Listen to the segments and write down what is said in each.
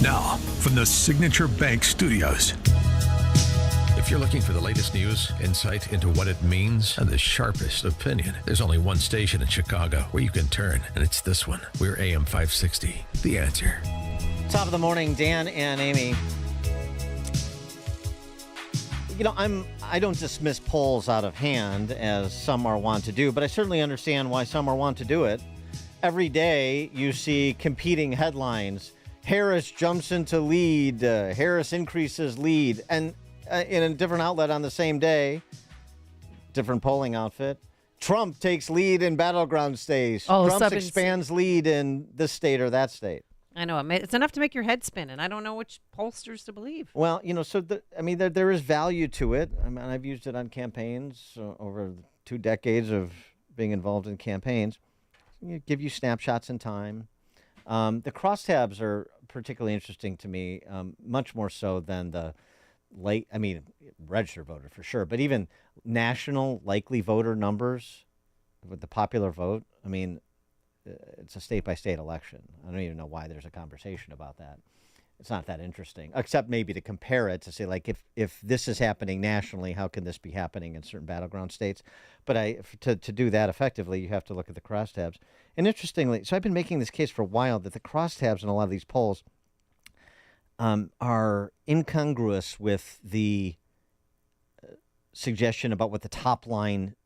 Now, from the Signature Bank Studios. If you're looking for the latest news, insight into what it means, and the sharpest opinion, there's only one station in Chicago where you can turn, and it's this one. We're AM 560, The Answer. Top of the morning, Dan and Amy. You know, I don't dismiss polls out of hand, as some are wont to do, but I certainly understand why some are wont to do it. Every day, you see competing headlines. Harris jumps into lead. Harris increases lead. And in a different outlet on the same day, different polling outfit, Trump takes lead in battleground states. Trump expands lead in this state or that state. I know. It's enough to make your head spin, and I don't know which pollsters to believe. Well, you know, so there is value to it. I mean, I've used it on campaigns over 2 decades of being involved in campaigns. Give you snapshots in time. The crosstabs are particularly interesting to me, much more so than the registered voter for sure, but even national likely voter numbers with the popular vote. I mean, it's a state-by-state election. I don't even know why there's a conversation about that. It's not that interesting, except maybe to compare it to say, like, if this is happening nationally, how can this be happening in certain battleground states? But to do that effectively, you have to look at the crosstabs. And interestingly, so I've been making this case for a while that the crosstabs in a lot of these polls are incongruous with the suggestion about what the top line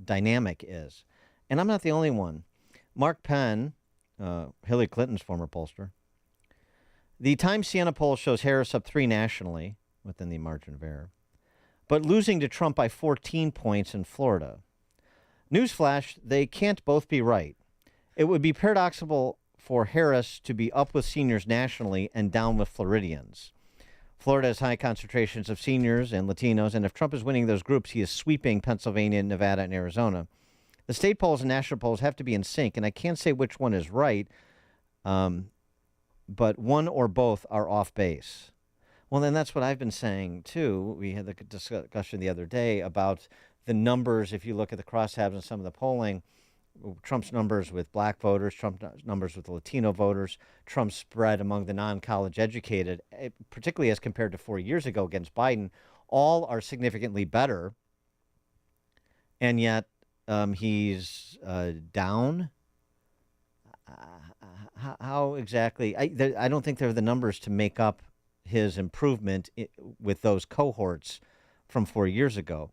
dynamic is. And I'm not the only one. Mark Penn, Hillary Clinton's former pollster, the Times Siena poll shows Harris up 3 nationally within the margin of error, but losing to Trump by 14 points in Florida. Newsflash, they can't both be right. It would be paradoxical for Harris to be up with seniors nationally and down with Floridians. Florida has high concentrations of seniors and Latinos, and if Trump is winning those groups, he is sweeping Pennsylvania, Nevada, and Arizona. The state polls and national polls have to be in sync, and I can't say which one is right, but one or both are off base. Well, then that's what I've been saying, too. We had the discussion the other day about the numbers. If you look at the crosstabs and some of the polling, Trump's numbers with black voters, Trump's numbers with Latino voters, Trump's spread among the non-college educated, particularly as compared to 4 years ago against Biden, all are significantly better. And yet he's down. How exactly? I don't think there are the numbers to make up his improvement with those cohorts from 4 years ago.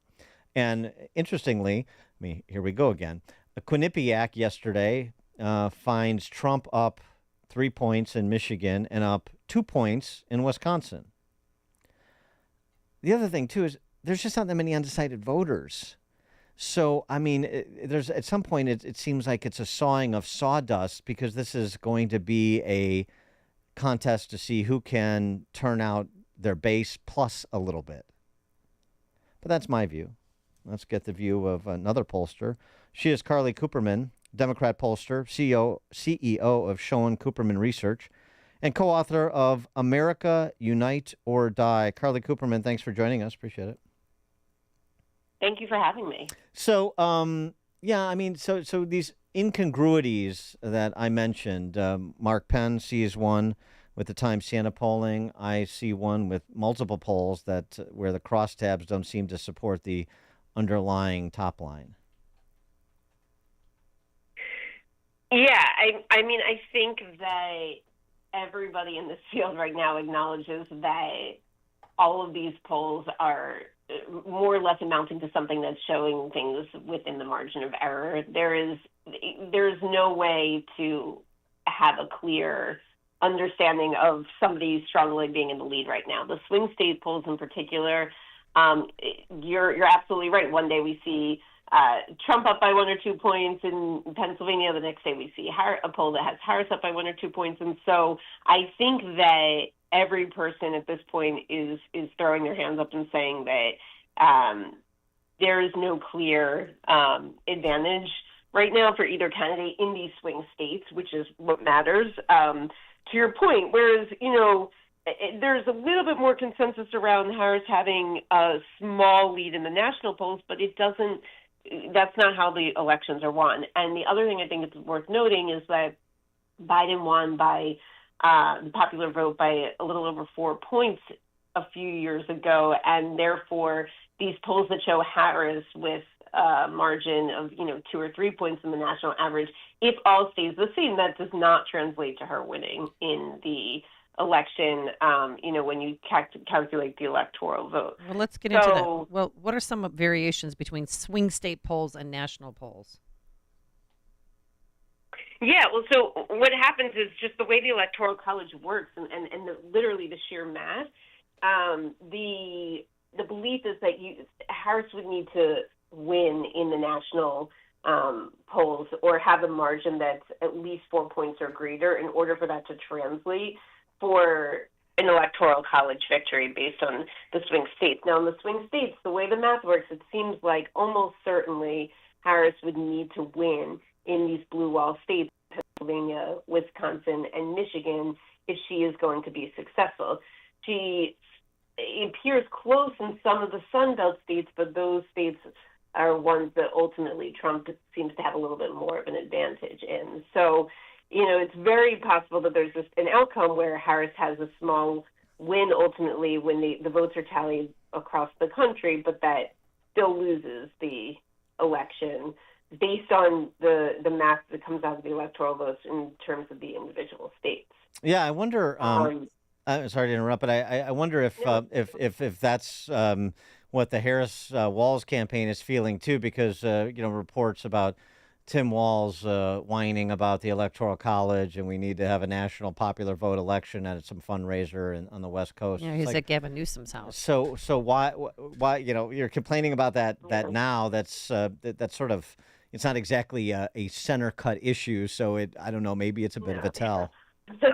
And interestingly, here we go again. Quinnipiac yesterday finds Trump up 3 points in Michigan and up 2 points in Wisconsin. The other thing, too, is there's just not that many undecided voters. So, I mean, there's at some point it seems like it's a sawing of sawdust because this is going to be a contest to see who can turn out their base plus a little bit. But that's my view. Let's get the view of another pollster. She is Carly Cooperman, Democrat pollster, CEO of Schoen Cooperman Research, and co-author of America, Unite or Die. Carly Cooperman, thanks for joining us. Appreciate it. Thank you for having me. So, so these incongruities that I mentioned, Mark Penn sees one with the Times Siena polling. I see one with multiple polls where the crosstabs don't seem to support the underlying top line. Yeah, I mean, I think that everybody in this field right now acknowledges that all of these polls are more or less amounting to something that's showing things within the margin of error. There's no way to have a clear understanding of somebody strongly being in the lead right now. The swing state polls in particular, you're absolutely right. One day we see Trump up by 1 or 2 points in Pennsylvania. The next day we see a poll that has Harris up by 1 or 2 points. And so I think that every person at this point is throwing their hands up and saying that there is no clear advantage right now for either candidate in these swing states, which is what matters. To your point, whereas, there's a little bit more consensus around Harris having a small lead in the national polls, but that's not how the elections are won. And the other thing I think it's worth noting is that Biden won by the popular vote by a little over 4 points a few years ago, and therefore these polls that show Harris with a margin of 2 or 3 points in the national average, if all stays the same, that does not translate to her winning in the election. When you calculate the electoral vote. Well, let's get into that. Well, what are some variations between swing state polls and national polls? Yeah, well, so what happens is just the way the Electoral College works, and literally the sheer math. The belief is that Harris would need to win in the national polls or have a margin that's at least 4 points or greater in order for that to translate for an Electoral College victory based on the swing states. Now, in the swing states, the way the math works, it seems like almost certainly Harris would need to win in these blue wall states, Pennsylvania, Wisconsin, and Michigan, if she is going to be successful. She appears close in some of the Sun Belt states, but those states are ones that ultimately Trump seems to have a little bit more of an advantage in. So, it's very possible that there's just an outcome where Harris has a small win ultimately when the votes are tallied across the country, but that still loses the election based on the math that comes out of the electoral votes in terms of the individual states. Yeah, I wonder. I'm sorry to interrupt, but I wonder if that's what the Harris Walz campaign is feeling too, because reports about Tim Walz whining about the Electoral College, and we need to have a national popular vote election at some fundraiser on the West Coast. Yeah, he's at Gavin Newsom's house. So why you're complaining about that now? That's sort of, it's not exactly a center cut issue. So I don't know, maybe it's a bit of a tell. So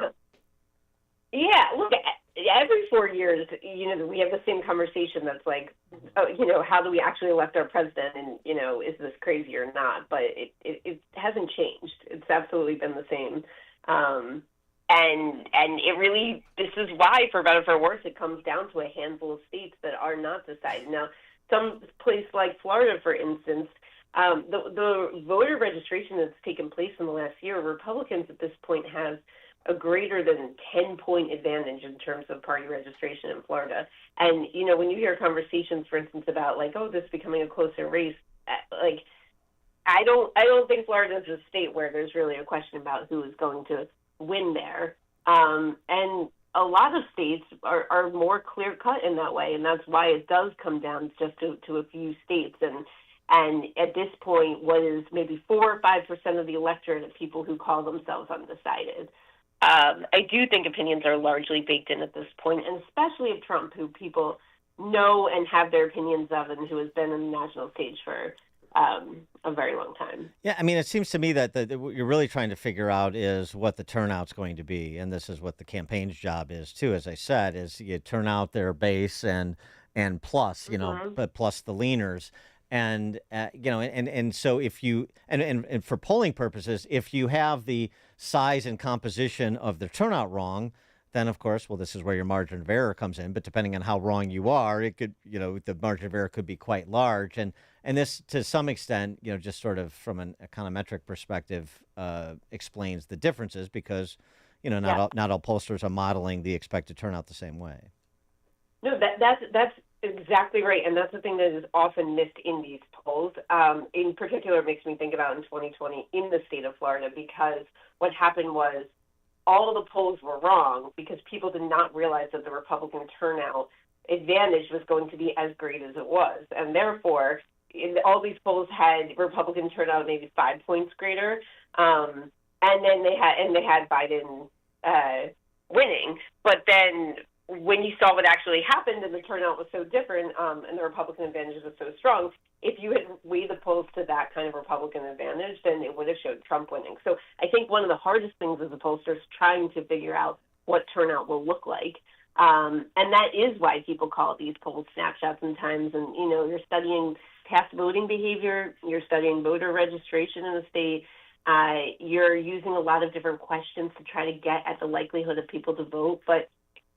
yeah, look, every 4 years, we have the same conversation that's like, how do we actually elect our president, and, is this crazy or not? But it hasn't changed. It's absolutely been the same. And it really, this is why, for better or for worse, it comes down to a handful of states that are not decided. Now, some place like Florida, for instance, the voter registration that's taken place in the last year, Republicans at this point have a greater than 10-point advantage in terms of party registration in Florida. And, when you hear conversations, for instance, about this becoming a closer race, I don't think Florida is a state where there's really a question about who is going to win there. And a lot of states are more clear cut in that way. And that's why it does come down just to a few states. And at this point, what is maybe 4 or 5% of the electorate of people who call themselves undecided. I do think opinions are largely baked in at this point, and especially of Trump, who people know and have their opinions of, and who has been on the national stage for a very long time. Yeah, I mean, it seems to me that what you're really trying to figure out is what the turnout's going to be, and this is what the campaign's job is too. As I said, is you turn out their base and plus, but plus the leaners. And and so if you and for polling purposes, if you have the size and composition of the turnout wrong, then of course, well, this is where your margin of error comes in. But depending on how wrong you are, it could, the margin of error could be quite large. And this, to some extent, just sort of from an econometric perspective, explains the differences because, not all pollsters are modeling the expected turnout the same way. No, that's exactly right, and that's the thing that is often missed in these polls. In particular, it makes me think about in 2020 in the state of Florida, because what happened was all of the polls were wrong because people did not realize that the Republican turnout advantage was going to be as great as it was, and therefore, all these polls had Republican turnout maybe 5 points greater, and then they had Biden winning, but then when you saw what actually happened and the turnout was so different and the Republican advantage was so strong, if you had weighed the polls to that kind of Republican advantage, then it would have showed Trump winning. So I think one of the hardest things as a pollster is trying to figure out what turnout will look like. And that is why people call these polls snapshots in times. And, you're studying past voting behavior, you're studying voter registration in the state, you're using a lot of different questions to try to get at the likelihood of people to vote. But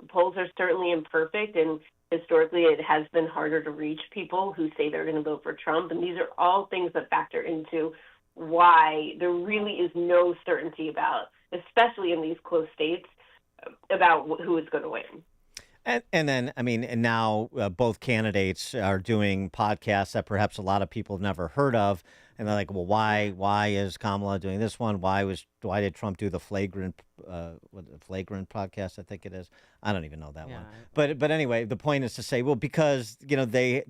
polls are certainly imperfect, and historically it has been harder to reach people who say they're going to vote for Trump. And these are all things that factor into why there really is no certainty about, especially in these close states, about who is going to win. And then, I mean, and now both candidates are doing podcasts that perhaps a lot of people have never heard of, and they're like, well, why is Kamala doing this one? Why did Trump do the flagrant podcast? I think it is. I don't even know that one. But anyway, the point is to say, well, because they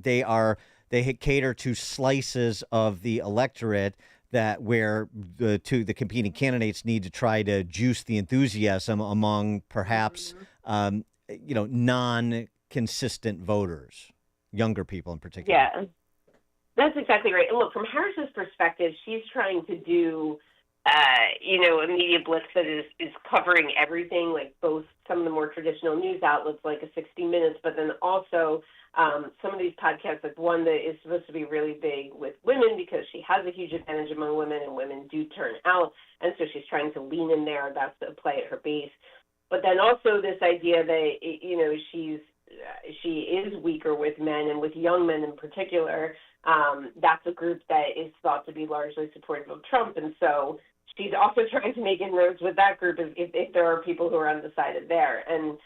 cater to slices of the electorate that where the competing candidates need to try to juice the enthusiasm among perhaps. Non-consistent voters, younger people in particular. Yeah, that's exactly right. And look, from Harris's perspective, she's trying to do, a media blitz that is covering everything, like both some of the more traditional news outlets, like a 60 Minutes, but then also some of these podcasts, like one that is supposed to be really big with women because she has a huge advantage among women, and women do turn out, and so she's trying to lean in there. That's the play at her base. But then also this idea that, she is weaker with men, and with young men in particular. That's a group that is thought to be largely supportive of Trump. And so she's also trying to make inroads with that group if there are people who are undecided there. And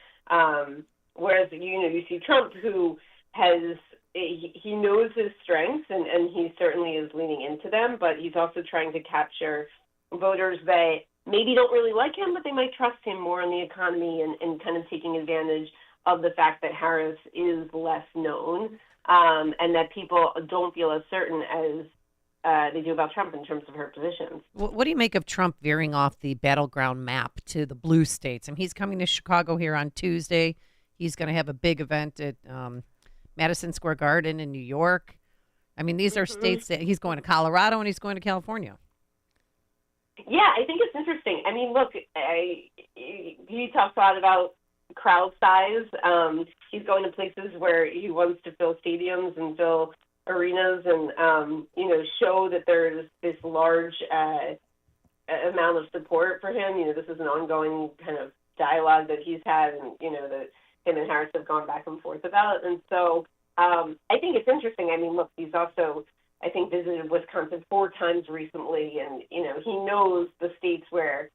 whereas, you see Trump, who he knows his strengths, and he certainly is leaning into them, but he's also trying to capture voters that maybe don't really like him, but they might trust him more in the economy, and kind of taking advantage of the fact that Harris is less known, and that people don't feel as certain as they do about Trump in terms of her positions. What do you make of Trump veering off the battleground map to the blue states? I mean, he's coming to Chicago here on Tuesday. He's going to have a big event at Madison Square Garden in New York. I mean, these are states that he's going to Colorado and he's going to California. Yeah, I think it's interesting. I mean, look, he talks a lot about crowd size. He's going to places where he wants to fill stadiums and fill arenas, and show that there's this large amount of support for him. This is an ongoing kind of dialogue that he's had, and that him and Harris have gone back and forth about. And so I think it's interesting. I mean, look, he's also, I think, visited Wisconsin 4 times recently, and he knows the states where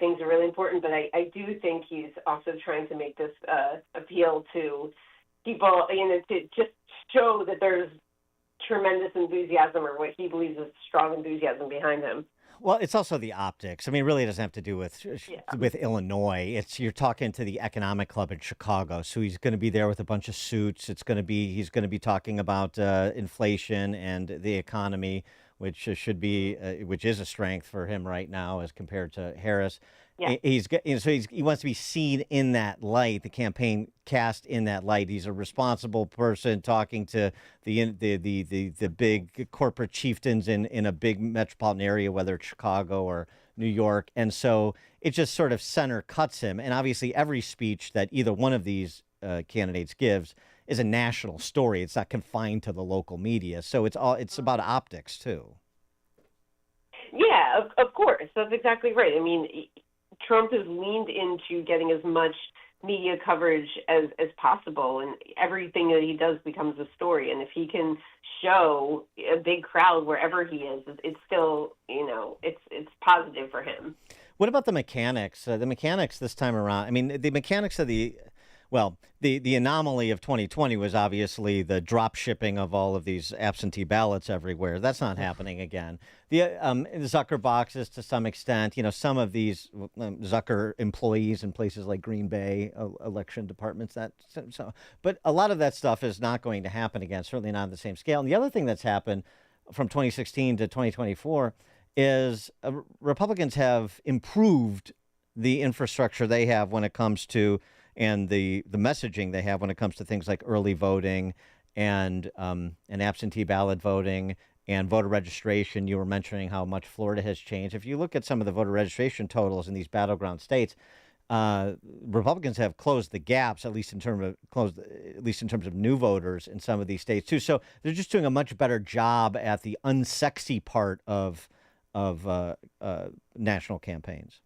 things are really important. But I do think he's also trying to make this appeal to people, to just show that there's tremendous enthusiasm, or what he believes is strong enthusiasm behind him. Well, it's also the optics. I mean, it really doesn't have to do with Illinois. You're talking to the economic club in Chicago, so he's going to be there with a bunch of suits. He's going to be talking about inflation and the economy, which is a strength for him right now as compared to Harris. Yeah. He wants to be seen in that light. The campaign cast in that light. He's a responsible person talking to the big corporate chieftains in a big metropolitan area, whether it's Chicago or New York, and so it just sort of center cuts him. And obviously, every speech that either one of these candidates gives is a national story. It's not confined to the local media. So it's about optics too. Yeah, of course. That's exactly right. I mean, Trump has leaned into getting as much media coverage as possible, and everything that he does becomes a story. And if he can show a big crowd wherever he is, it's still, it's positive for him. What about the mechanics? The mechanics this time around, I mean, the mechanics of the anomaly of 2020 was obviously the drop shipping of all of these absentee ballots everywhere. That's not happening again. The Zucker boxes to some extent, some of these Zucker employees in places like Green Bay election departments. But a lot of that stuff is not going to happen again, certainly not on the same scale. And the other thing that's happened from 2016 to 2024 is Republicans have improved the infrastructure they have when it comes to and the messaging they have when it comes to things like early voting and absentee ballot voting and voter registration. You were mentioning how much Florida has changed. If you look at some of the voter registration totals in these battleground states, Republicans have closed the gaps, at least in terms of new voters in some of these states too. So they're just doing a much better job at the unsexy part of national campaigns.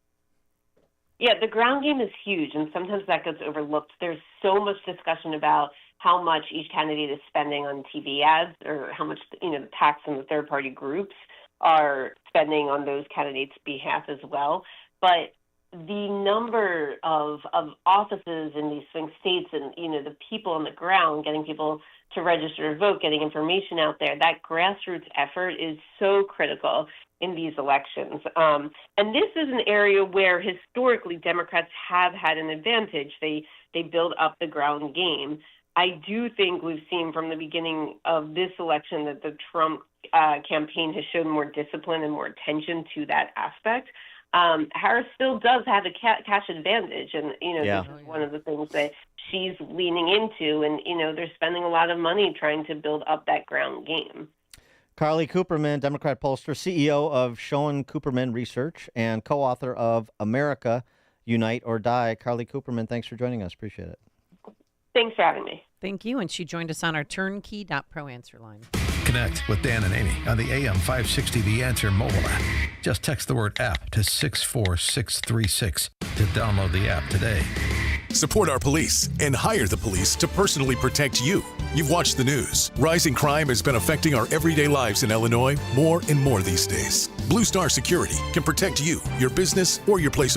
Yeah, the ground game is huge, and sometimes that gets overlooked. There's so much discussion about how much each candidate is spending on TV ads, or how much the tax and the third-party groups are spending on those candidates' behalf as well. But the number of offices in these swing states and, the people on the ground, getting people to register to vote, getting information out there, that grassroots effort is so critical in these elections. And this is an area where historically Democrats have had an advantage. They build up the ground game. I do think we've seen from the beginning of this election that the Trump campaign has shown more discipline and more attention to that aspect. Harris still does have a cash advantage, and this is one of the things that she's leaning into, and they're spending a lot of money trying to build up that ground game. Carly Cooperman, Democrat pollster, CEO of Schoen Cooperman Research, and co-author of America, Unite or Die. Carly Cooperman, thanks for joining us. Appreciate it. Thanks for having me. Thank you. And she joined us on our turnkey.pro answer line. Connect with Dan and Amy on the AM 560 The Answer mobile app. Just text the word app to 64636 to download the app today. Support our police and hire the police to personally protect you. You've watched the news. Rising crime has been affecting our everyday lives in Illinois more and more these days. Blue Star Security can protect you, your business, or your place of